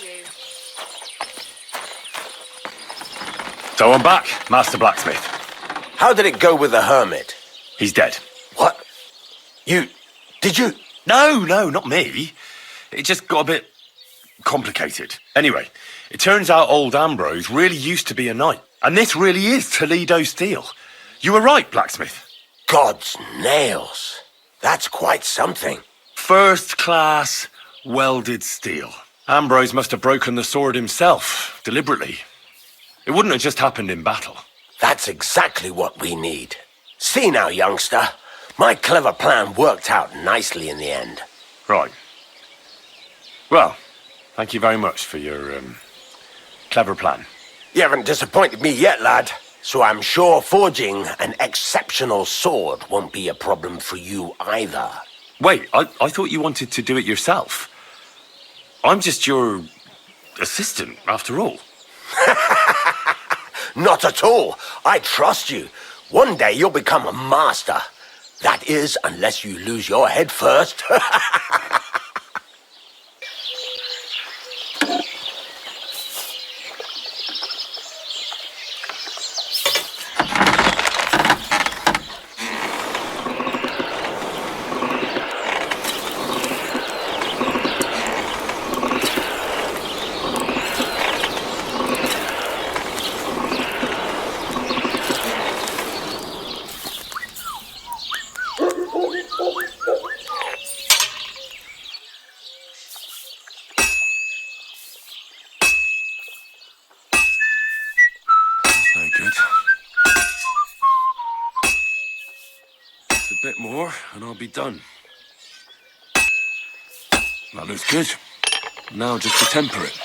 you. So I'm back, Master Blacksmith. How did it go with the hermit? He's dead. What? Did you? No, not me. It just got a bit complicated. Anyway, it turns out old Ambrose really used to be a knight. And this really is Toledo steel. You were right, Blacksmith. God's nails. That's quite something. First class welded steel. Ambrose must have broken the sword himself, deliberately. It wouldn't have just happened in battle. That's exactly what we need. See now, youngster. My clever plan worked out nicely in the end. Right. Well, thank you very much for your, clever plan. You haven't disappointed me yet, lad. So I'm sure forging an exceptional sword won't be a problem for you either. Wait, I thought you wanted to do it yourself. I'm just your assistant, after all. Not at all. I trust you. One day you'll become a master. That is, unless you lose your head first. Very good. Just a bit more, and I'll be done. That looks good. Now just to temper it.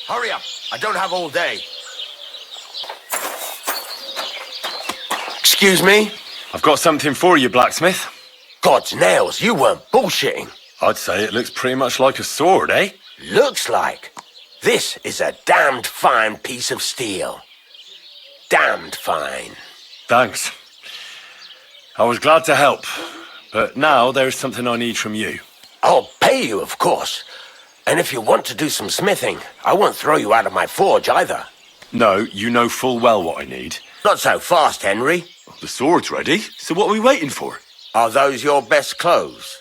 Hurry up. I don't have all day. Excuse me? I've got something for you, Blacksmith. God's nails, you weren't bullshitting. I'd say it looks pretty much like a sword, eh? Looks like. This is a damned fine piece of steel. Damned fine. Thanks. I was glad to help, but now there's something I need from you. I'll pay you, of course. And if you want to do some smithing, I won't throw you out of my forge either. No, you know full well what I need. Not so fast, Henry. The sword's ready, so what are we waiting for? Are those your best clothes?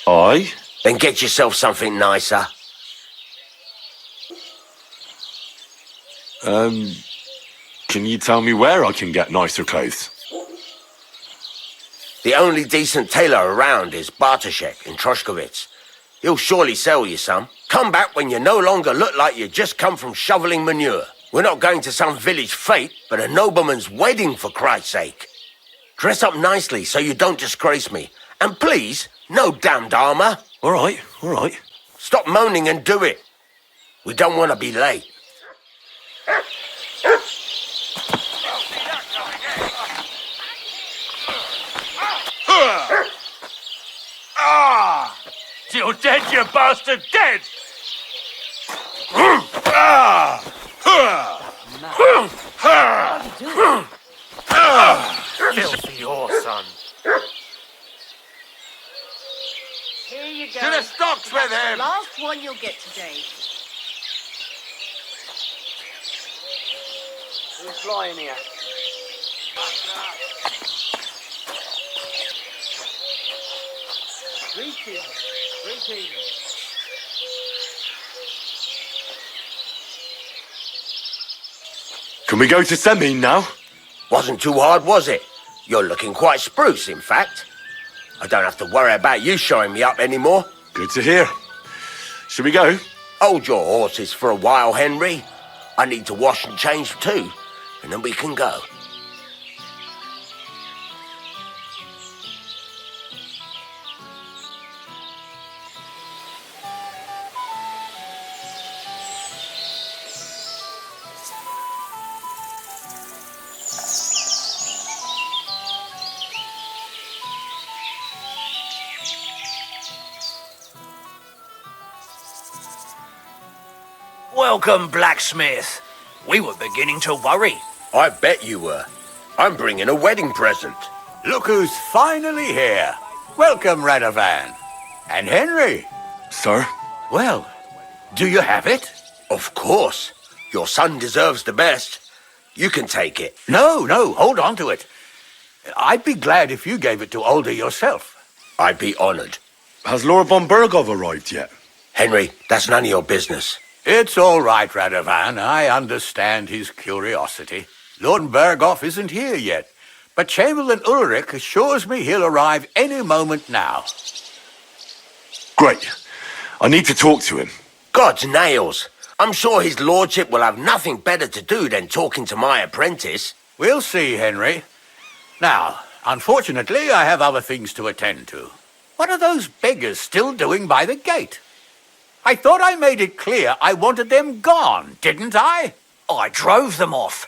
Aye? Then get yourself something nicer. Can you tell me where I can get nicer clothes? The only decent tailor around is Bartoszek in Troszkowitz. He'll surely sell you some. Come back when you no longer look like you just come from shoveling manure. We're not going to some village fete, but a nobleman's wedding, for Christ's sake. Dress up nicely so you don't disgrace me. And please, no damned armor. All right. Stop moaning and do it. We don't want to be late. You're dead, you bastard! Dead! Filthy whore, son. Here you go. To the stocks with him! Last one you'll get today. Who's flying here? Greetings. Can we go to Semin now? Wasn't too hard, was it? You're looking quite spruce, in fact. I don't have to worry about you showing me up anymore. Good to hear. Should we go? Hold your horses for a while, Henry. I need to wash and change too, and then we can go. Welcome, blacksmith. We were beginning to worry. I bet you were. I'm bringing a wedding present. Look who's finally here. Welcome, Radovan. And Henry. Sir? Well, do you have it? Of course. Your son deserves the best. You can take it. No, hold on to it. I'd be glad if you gave it to Alder yourself. I'd be honored. Has Lord von Bergov arrived yet? Henry, that's none of your business. It's all right, Radovan. I understand his curiosity. Lord Berghoff isn't here yet, but Chamberlain Ulrich assures me he'll arrive any moment now. Great. I need to talk to him. God's nails. I'm sure his lordship will have nothing better to do than talking to my apprentice. We'll see, Henry. Now, unfortunately, I have other things to attend to. What are those beggars still doing by the gate? I thought I made it clear I wanted them gone, didn't I? I drove them off,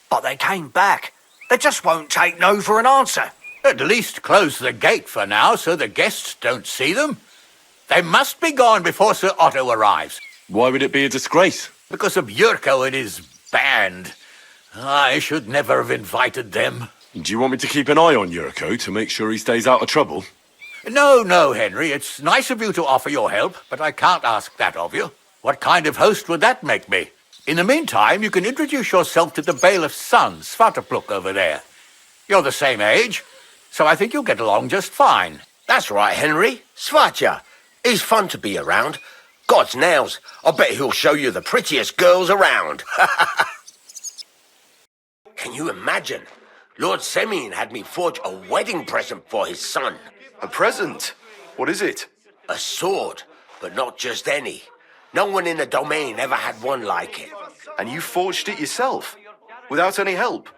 but they came back. They just won't take no for an answer. At least close the gate for now so the guests don't see them. They must be gone before Sir Otto arrives. Why would it be a disgrace? Because of Yurko and his band. I should never have invited them. Do you want me to keep an eye on Yurko to make sure he stays out of trouble? No, Henry. It's nice of you to offer your help, but I can't ask that of you. What kind of host would that make me? In the meantime, you can introduce yourself to the bailiff's son, Svatopluk, over there. You're the same age, so I think you'll get along just fine. That's right, Henry. Svatja. He's fun to be around. God's nails. I bet he'll show you the prettiest girls around. Can you imagine? Lord Semyon had me forge a wedding present for his son. A present? What is it? A sword, but not just any. No one in the domain ever had one like it. And you forged it yourself? Without any help?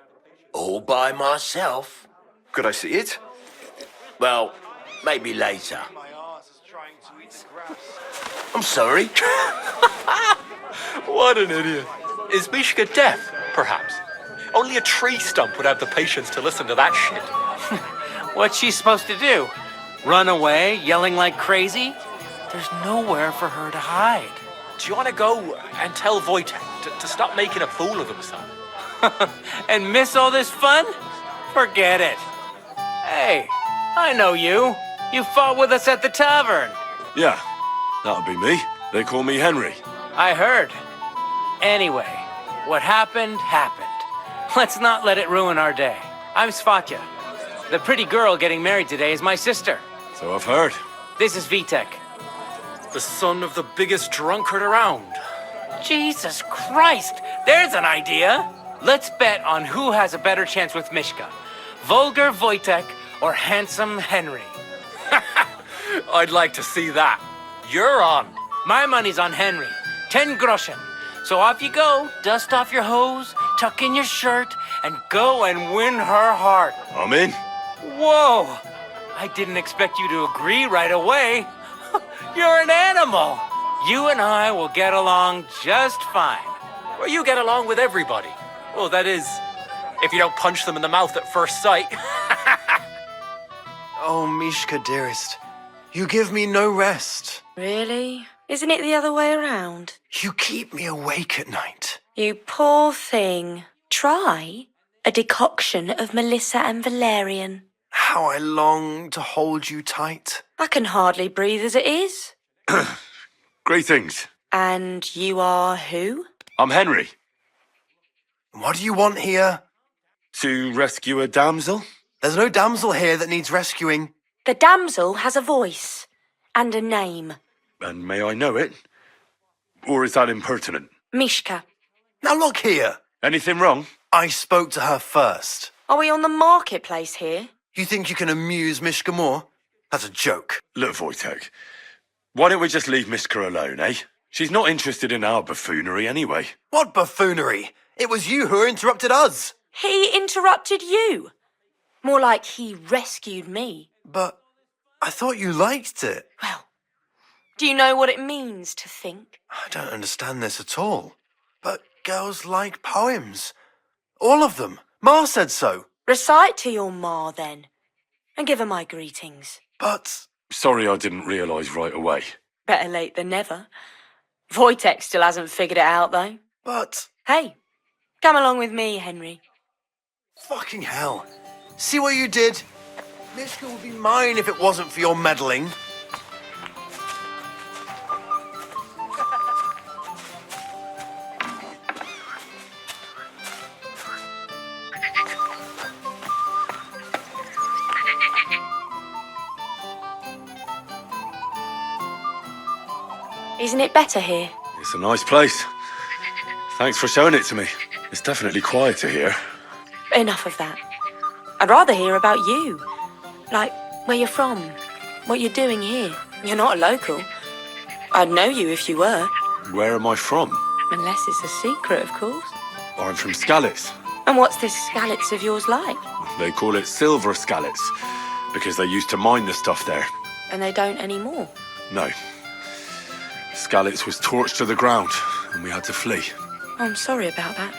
All by myself. Could I see it? Well, maybe later. I'm sorry. What an idiot. Is Mishka deaf, perhaps? Only a tree stump would have the patience to listen to that shit. What's she supposed to do? Run away, yelling like crazy? There's nowhere for her to hide. Do you want to go and tell Wojtek to stop making a fool of himself? And miss all this fun? Forget it. Hey, I know you. You fought with us at the tavern. Yeah, that'll be me. They call me Henry. I heard. Anyway, what happened, happened. Let's not let it ruin our day. I'm Svatja. The pretty girl getting married today is my sister. So I've heard. This is Vitek. The son of the biggest drunkard around. Jesus Christ! There's an idea! Let's bet on who has a better chance with Mishka. Vulgar Wojtek or handsome Henry. I'd like to see that. You're on. My money's on Henry. 10 groschen. So off you go, dust off your hose, tuck in your shirt, and go and win her heart. I'm in. Whoa! I didn't expect you to agree right away. You're an animal. You and I will get along just fine. Well, you get along with everybody. Well, that is, if you don't punch them in the mouth at first sight. Oh, Mishka, dearest, you give me no rest. Really? Isn't it the other way around? You keep me awake at night. You poor thing. Try a decoction of Melissa and Valerian. How I long to hold you tight. I can hardly breathe as it is. Greetings. And you are who? I'm Henry. What do you want here? To rescue a damsel? There's no damsel here that needs rescuing. The damsel has a voice and a name. And may I know it? Or is that impertinent? Mishka. Now look here. Anything wrong? I spoke to her first. Are we on the marketplace here? You think you can amuse Mishka more? That's a joke. Look, Wojtek, why don't we just leave Mishka alone, eh? She's not interested in our buffoonery anyway. What buffoonery? It was you who interrupted us. He interrupted you. More like he rescued me. But I thought you liked it. Well, do you know what it means to think? I don't understand this at all. But girls like poems. All of them. Ma said so. Recite to your ma, then, and give her my greetings. But Sorry I didn't realise right away. Better late than never. Wojtek still hasn't figured it out, though. But, Hey, come along with me, Henry. fucking hell. See what you did? Mishka would be mine if it wasn't for your meddling. Isn't it better here? It's a nice place. Thanks for showing it to me. It's definitely quieter here. Enough of that. I'd rather hear about you. Like, where you're from, what you're doing here. You're not a local. I'd know you if you were. Where am I from? Unless it's a secret, of course. I'm from Skalitz. And what's this Skalitz of yours like? They call it Silver Skalitz because they used to mine the stuff there. And they don't anymore. No. Skalitz was torched to the ground and we had to flee. I'm sorry about that.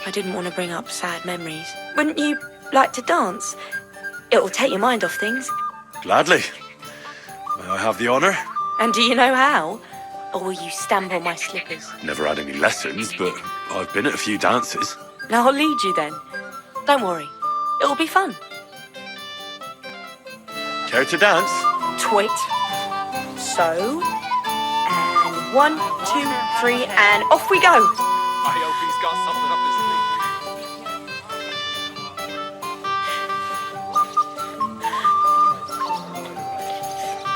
I didn't want to bring up sad memories. Wouldn't you like to dance? It'll take your mind off things. Gladly. May I have the honour? And do you know how? Or will you stamp on my slippers? Never had any lessons, but I've been at a few dances. Now I'll lead you then. Don't worry. It'll be fun. Care to dance? Twit. So. And 1, 2, 3, and off we go. I hope he's got something up his sleeve.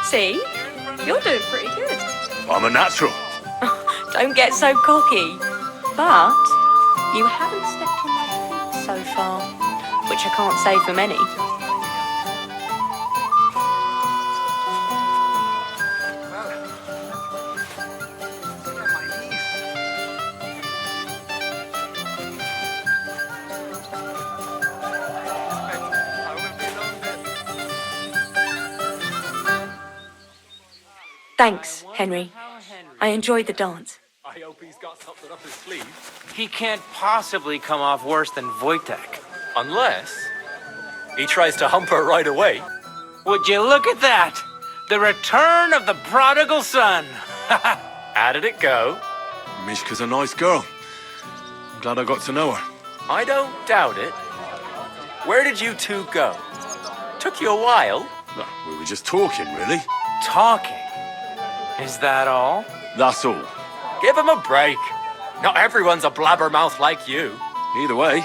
See? You're doing pretty good. I'm a natural. Don't get so cocky. But you haven't stepped on my feet so far, which I can't say for many. Thanks, Henry. I enjoyed the dance. I hope he's got something up his sleeve. He can't possibly come off worse than Wojtek. Unless he tries to hump her right away. Would you look at that? The return of the prodigal son. How did it go? Mishka's a nice girl. I'm glad I got to know her. I don't doubt it. Where did you two go? Took you a while. No, we were just talking, really. Talking. Is that all? That's all. Give him a break. Not everyone's a blabbermouth like you. Either way,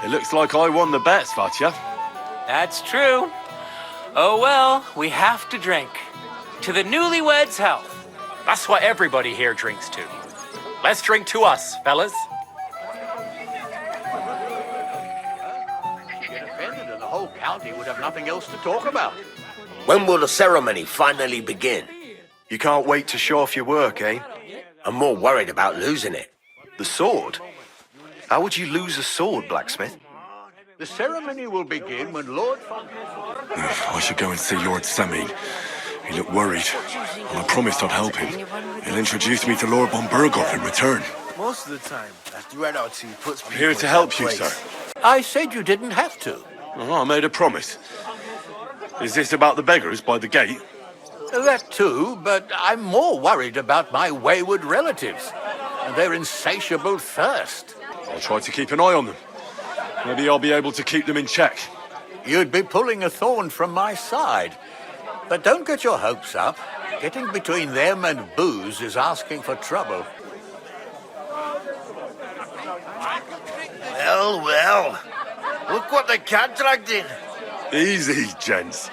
it looks like I won the bet, Svatya. That's true. Oh well, we have to drink. To the newlyweds' health. That's what everybody here drinks to. Let's drink to us, fellas. Get offended and the whole county would have nothing else to talk about. When will the ceremony finally begin? You can't wait to show off your work, eh? I'm more worried about losing it. The sword? How would you lose a sword, blacksmith? The ceremony will begin when Lord von... I should go and see Lord Semine. He looked worried, and I promised I'd help him. He'll introduce me to Lord von Burghoff in return. Most of the time, that threat or two puts I'm here to help you, sir. I said you didn't have to. Oh, I made a promise. Is this about the beggars by the gate? That too, but I'm more worried about my wayward relatives and their insatiable thirst. I'll try to keep an eye on them. Maybe I'll be able to keep them in check. You'd be pulling a thorn from my side. But don't get your hopes up. Getting between them and booze is asking for trouble. Well, well. Look what the cat dragged in. Easy, gents.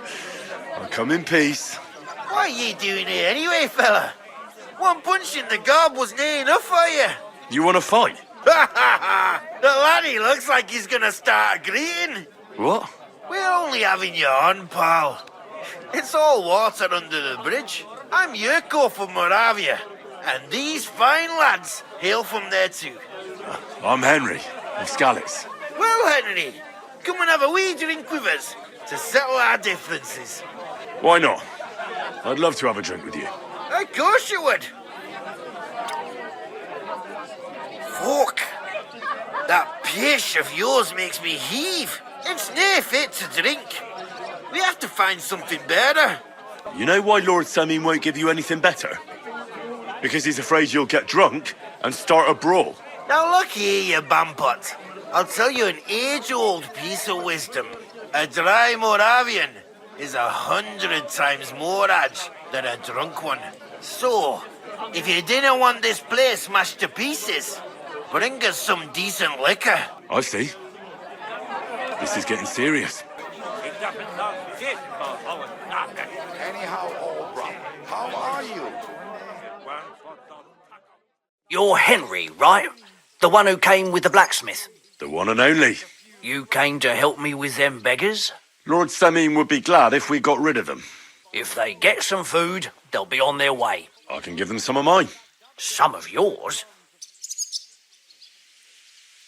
I'll come in peace. What are you doing here anyway, fella? One punch in the gob wasn't enough for you. You want to fight? Ha ha ha! The laddie looks like he's gonna start greeting. What? We're only having you on, pal. It's all water under the bridge. I'm Yurko from Moravia, and these fine lads hail from there too. I'm Henry, of Skalitz. Well, Henry, come and have a wee drink with us to settle our differences. Why not? I'd love to have a drink with you. Of course you would. Fuck. That pish of yours makes me heave. It's nae fit to drink. We have to find something better. You know why Lord Semine won't give you anything better? Because he's afraid you'll get drunk and start a brawl. Now look here, you bumpot. I'll tell you an age-old piece of wisdom. A dry Moravian is 100 times more edge than a drunk one. So, if you didn't want this place smashed to pieces, bring us some decent liquor. I see. This is getting serious. Anyhow, old brother, how are you? You're Henry, right? The one who came with the blacksmith. The one and only. You came to help me with them beggars? Lord Semine would be glad if we got rid of them. If they get some food, they'll be on their way. I can give them some of mine. Some of yours?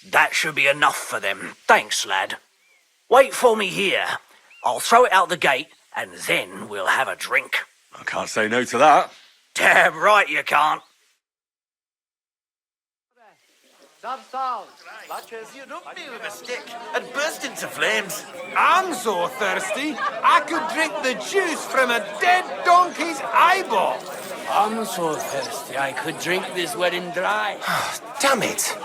That should be enough for them. Thanks, lad. Wait for me here. I'll throw it out the gate, and then we'll have a drink. I can't say no to that. Damn right you can't. You knocked me with a stick and burst into flames. I'm so thirsty, I could drink the juice from a dead donkey's eyeball. I'm so thirsty I could drink this wedding dry. Damn it!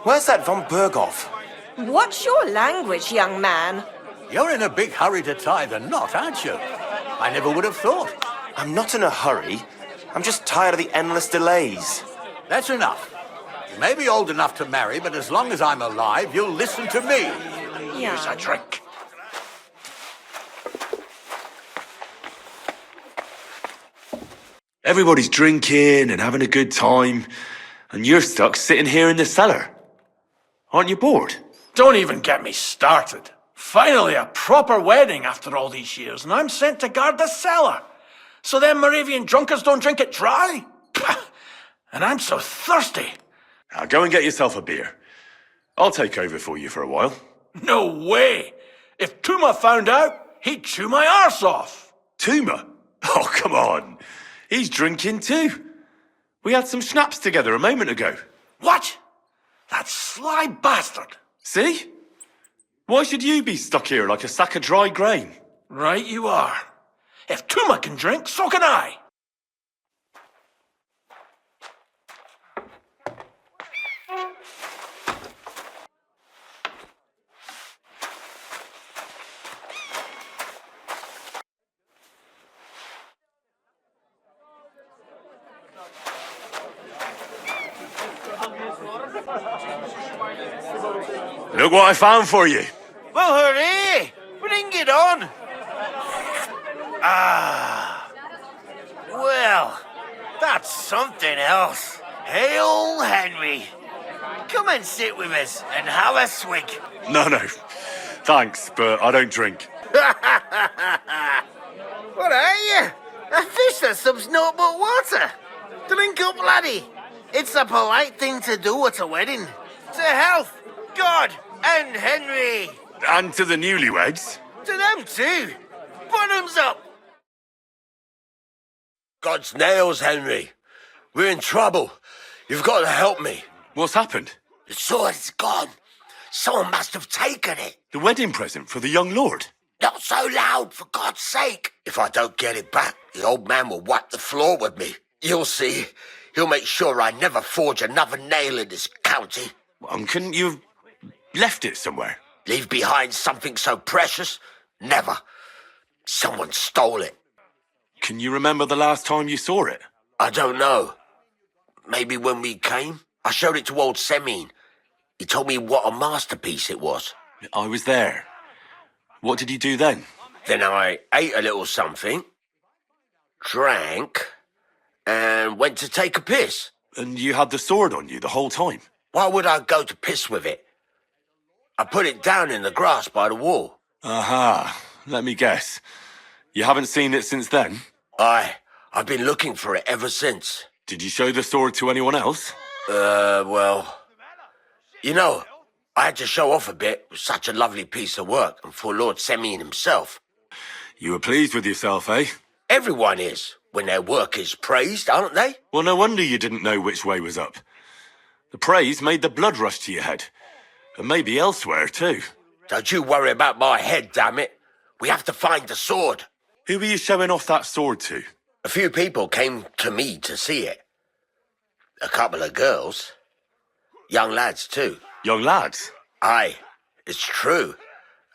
Where's that von Berghoff? What's your language, young man? You're in a big hurry to tie the knot, aren't you? I never would have thought. I'm not in a hurry. I'm just tired of the endless delays. That's enough. You may be old enough to marry, but as long as I'm alive, you'll listen to me. Yeah. A drink. Everybody's drinking and having a good time, and you're stuck sitting here in the cellar. Aren't you bored? Don't even get me started. Finally, a proper wedding after all these years, and I'm sent to guard the cellar. So them Moravian drunkards don't drink it dry? And I'm so thirsty. Now go and get yourself a beer. I'll take over for you for a while. No way. If Tuma found out, he'd chew my arse off. Tuma? Oh, come on. He's drinking too. We had some schnapps together a moment ago. What? That sly bastard. See? Why should you be stuck here like a sack of dry grain? Right you are. If Tuma can drink, so can I. Look what I found for you. Well, hooray! Bring it on! Ah. Well, that's something else. Hail, Henry. Come and sit with us and have a swig. No. Thanks, but I don't drink. What are you? A fish that subs naught but water. Drink up, laddie. It's a polite thing to do at a wedding. To health, God, and Henry. And to the newlyweds. To them too. Bottoms up. God's nails, Henry. We're in trouble. You've got to help me. What's happened? The sword's gone. Someone must have taken it. The wedding present for the young lord. Not so loud, for God's sake. If I don't get it back, the old man will wipe the floor with me. You'll see. He'll make sure I never forge another nail in this county. Couldn't you have left it somewhere? Leave behind something so precious? Never. Someone stole it. Can you remember the last time you saw it? I don't know. Maybe when we came? I showed it to old Semine. He told me what a masterpiece it was. I was there. What did you do then? Then I ate a little something, drank, and went to take a piss. And you had the sword on you the whole time? Why would I go to piss with it? I put it down in the grass by the wall. Aha. Let me guess. You haven't seen it since then? I've been looking for it ever since. Did you show the sword to anyone else? Well... You know, I had to show off a bit. It was such a lovely piece of work, and for Lord Semine himself. You were pleased with yourself, eh? Everyone is, when their work is praised, aren't they? Well, no wonder you didn't know which way was up. The praise made the blood rush to your head. And maybe elsewhere, too. Don't you worry about my head, damn it. We have to find the sword. Who were you showing off that sword to? A few people came to me to see it. A couple of girls. Young lads, too. Young lads? Aye, it's true.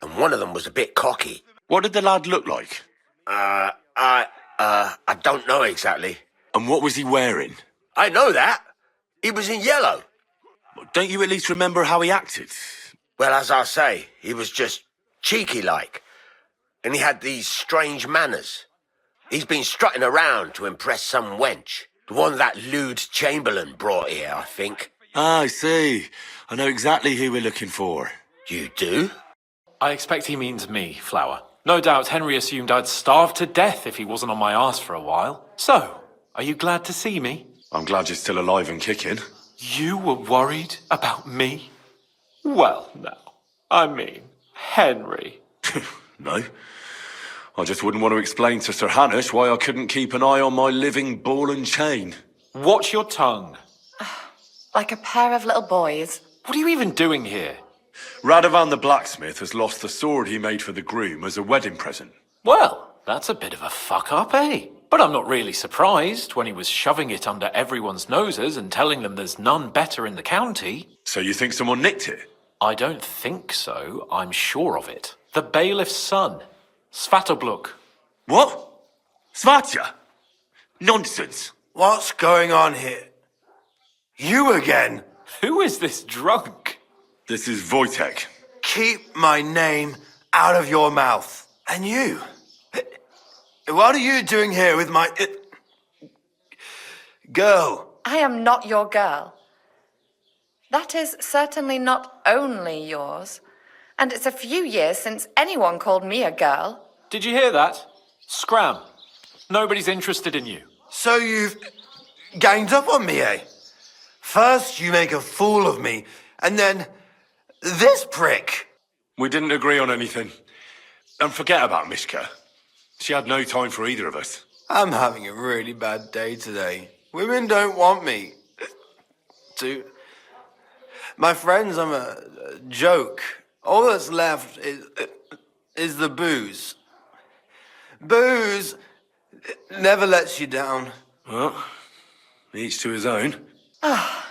And one of them was a bit cocky. What did the lad look like? I don't know exactly. And what was he wearing? I know that. He was in yellow. Don't you at least remember how he acted? Well, as I say, he was just cheeky-like. And he had these strange manners. He's been strutting around to impress some wench. The one that lewd Chamberlain brought here, I think. Ah, I see. I know exactly who we're looking for. You do? I expect he means me, Flower. No doubt Henry assumed I'd starve to death if he wasn't on my arse for a while. So, are you glad to see me? I'm glad you're still alive and kicking. You were worried about me? Well, now, I mean, Henry. No. I just wouldn't want to explain to Sir Hanush why I couldn't keep an eye on my living ball and chain. Watch your tongue. Like a pair of little boys. What are you even doing here? Radovan the blacksmith has lost the sword he made for the groom as a wedding present. Well, that's a bit of a fuck-up, eh? But I'm not really surprised when he was shoving it under everyone's noses and telling them there's none better in the county. So you think someone nicked it? I don't think so. I'm sure of it. The bailiff's son, Svatobluk. What? Svatya? Nonsense. What's going on here? You again? Who is this drunk? This is Wojtek. Keep my name out of your mouth. And you? What are you doing here with my... girl? I am not your girl. That is certainly not only yours. And it's a few years since anyone called me a girl. Did you hear that? Scram. Nobody's interested in you. So you've ganged up on me, eh? First you make a fool of me, and then this prick. We didn't agree on anything. And forget about Mishka. She had no time for either of us. I'm having a really bad day today. Women don't want me. My friends, I'm a joke. All that's left is the booze. Booze never lets you down. Well, each to his own. Oh,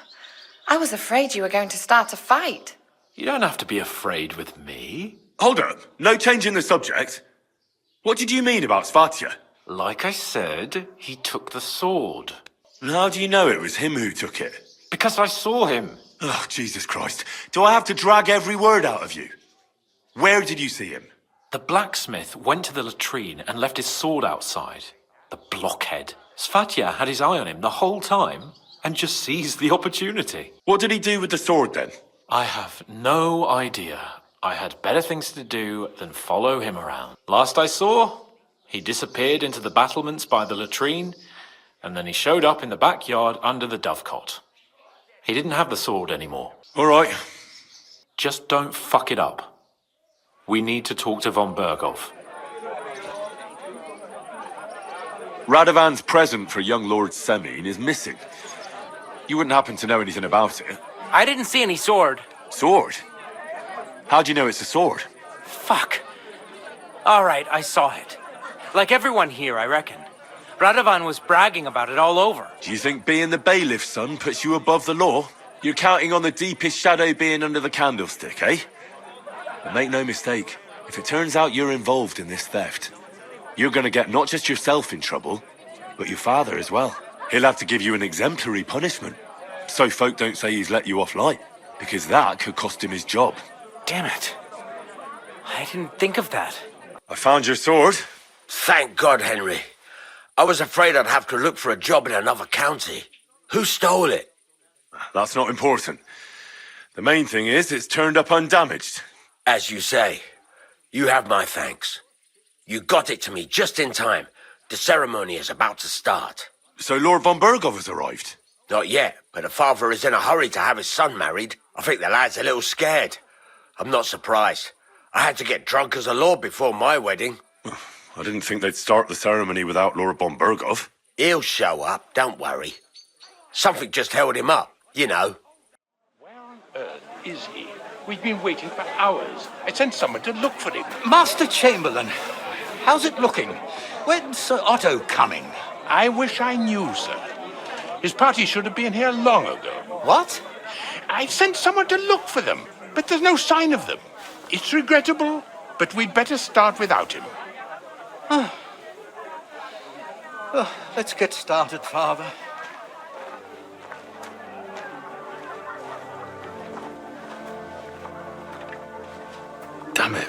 I was afraid you were going to start a fight. You don't have to be afraid with me. Hold up. No change in the subject. What did you mean about Svatya? Like I said, he took the sword. And how do you know it was him who took it? Because I saw him. Oh, Jesus Christ. Do I have to drag every word out of you? Where did you see him? The blacksmith went to the latrine and left his sword outside. The blockhead. Svatya had his eye on him the whole time and just seized the opportunity. What did he do with the sword then? I have no idea. I had better things to do than follow him around. Last I saw, he disappeared into the battlements by the latrine, and then he showed up in the backyard under the dovecot. He didn't have the sword anymore. All right. Just don't fuck it up. We need to talk to von Berghoff. Radovan's present for young Lord Semyon is missing. You wouldn't happen to know anything about it? I didn't see any sword. Sword? How do you know it's a sword? Fuck. All right, I saw it. Like everyone here, I reckon. Radovan was bragging about it all over. Do you think being the bailiff's son puts you above the law? You're counting on the deepest shadow being under the candlestick, eh? But make no mistake, if it turns out you're involved in this theft, you're gonna get not just yourself in trouble, but your father as well. He'll have to give you an exemplary punishment, so folk don't say he's let you off light, because that could cost him his job. Damn it. I didn't think of that. I found your sword. Thank God, Henry. I was afraid I'd have to look for a job in another county. Who stole it? That's not important. The main thing is it's turned up undamaged. As you say, you have my thanks. You got it to me just in time. The ceremony is about to start. So Lord von Berghoff has arrived? Not yet, but the father is in a hurry to have his son married. I think the lad's a little scared. I'm not surprised. I had to get drunk as a lord before my wedding. I didn't think they'd start the ceremony without Lord von Berghoff. He'll show up, don't worry. Something just held him up, you know. Where on earth is he? We've been waiting for hours. I sent someone to look for him. Master Chamberlain, how's it looking? When's Sir Otto coming? I wish I knew, sir. His party should have been here long ago. What? I sent someone to look for them, but there's no sign of them. It's regrettable, but we'd better start without him. Let's get started, Father. Damn it.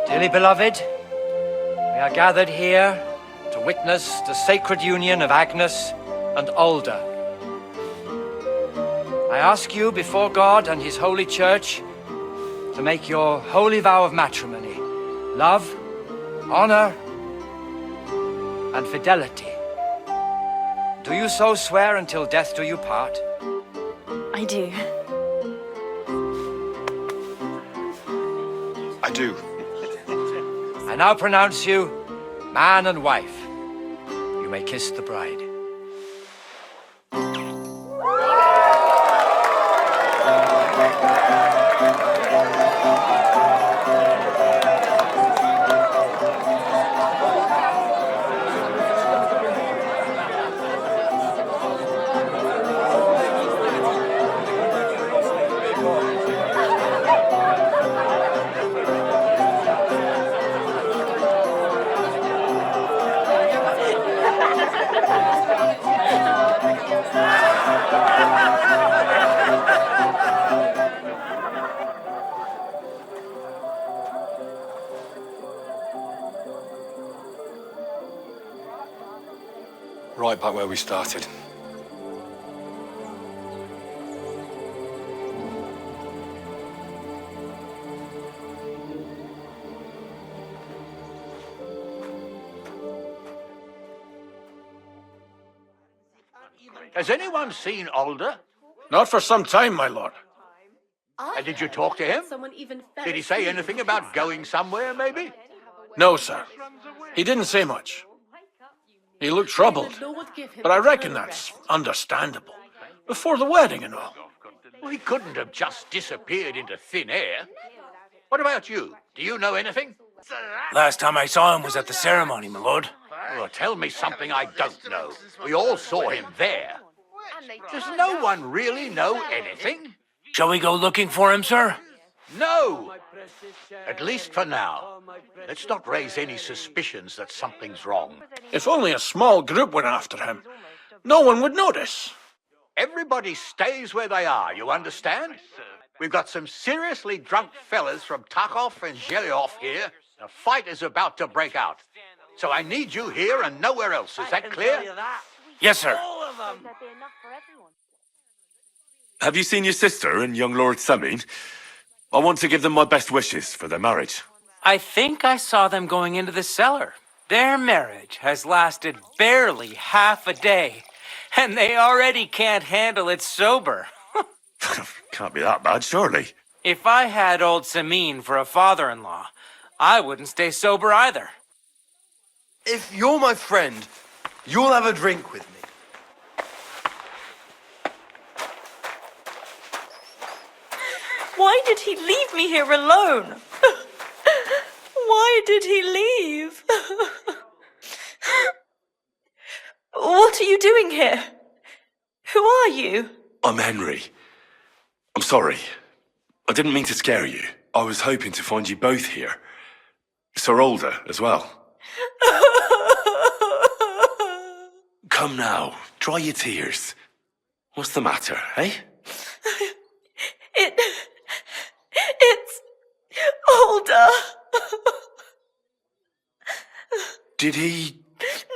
Dearly beloved, we are gathered here to witness the sacred union of Agnes and Alda. I ask you before God and His holy church to make your holy vow of matrimony, love, honor, and fidelity. Do you so swear until death do you part? I do. I do. I now pronounce you man and wife. You may kiss the bride. Right back where we started. Has anyone seen Alder? Not for some time, my lord. And did you talk to him? Did he say anything about going somewhere, maybe? No, sir. He didn't say much. He looked troubled, but I reckon that's understandable. Before the wedding and all. Well, he couldn't have just disappeared into thin air. What about you? Do you know anything? Last time I saw him was at the ceremony, my lord. Well, tell me something I don't know. We all saw him there. Does no one really know anything? Shall we go looking for him, sir? No! At least for now. Let's not raise any suspicions that something's wrong. If only a small group went after him, no one would notice. Everybody stays where they are, you understand? We've got some seriously drunk fellas from Tarkov and Zhelyov here. A fight is about to break out. So I need you here and nowhere else. Is that clear? Yes, sir. Have you seen your sister and young Lord Semin? I want to give them my best wishes for their marriage. I think I saw them going into the cellar. Their marriage has lasted barely half a day, and they already can't handle it sober. Can't be that bad, surely. If I had old Samin for a father-in-law, I wouldn't stay sober either. If you're my friend, you'll have a drink with me. Why did he leave me here alone? Why did he leave? What are you doing here? Who are you? I'm Henry. I'm sorry. I didn't mean to scare you. I was hoping to find you both here. Sir Older as well. Come now, dry your tears. What's the matter, eh? It's Older. Did he...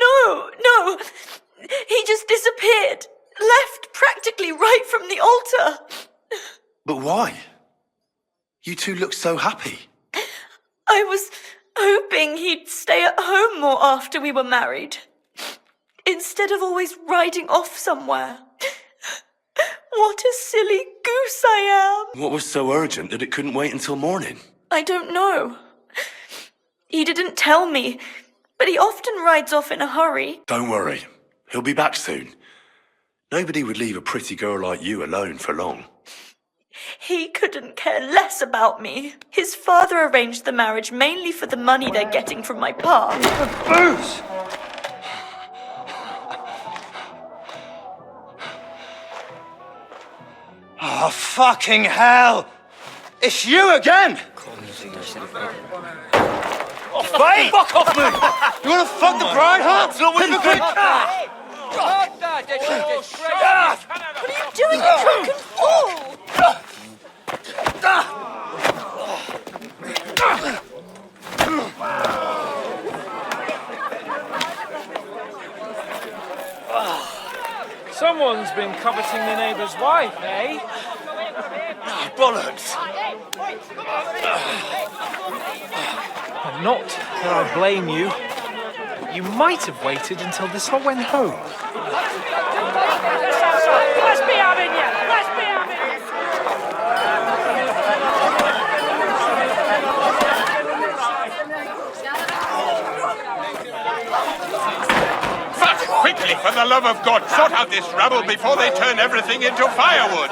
No. He just disappeared. Left practically right from the altar. But why? You two look so happy. I was hoping he'd stay at home more after we were married. Instead of always riding off somewhere. What a silly goose I am. What was so urgent that it couldn't wait until morning? I don't know. He didn't tell me, but he often rides off in a hurry. Don't worry. He'll be back soon. Nobody would leave a pretty girl like you alone for long. He couldn't care less about me. His father arranged the marriage mainly for the money they're getting from my pa. Booze! Oh, fucking hell! It's you again! Oh, mate! Fuck off me! You wanna fuck the bride, huh? Hypocrite! What are you doing, you drunken fool? Someone's been coveting the neighbour's wife, eh? Bollocks! Not that I blame you. You might have waited until this lot went home. Let's be having you! Let's be having you! Quickly, for the love of God, sort out this rabble before they turn everything into firewood.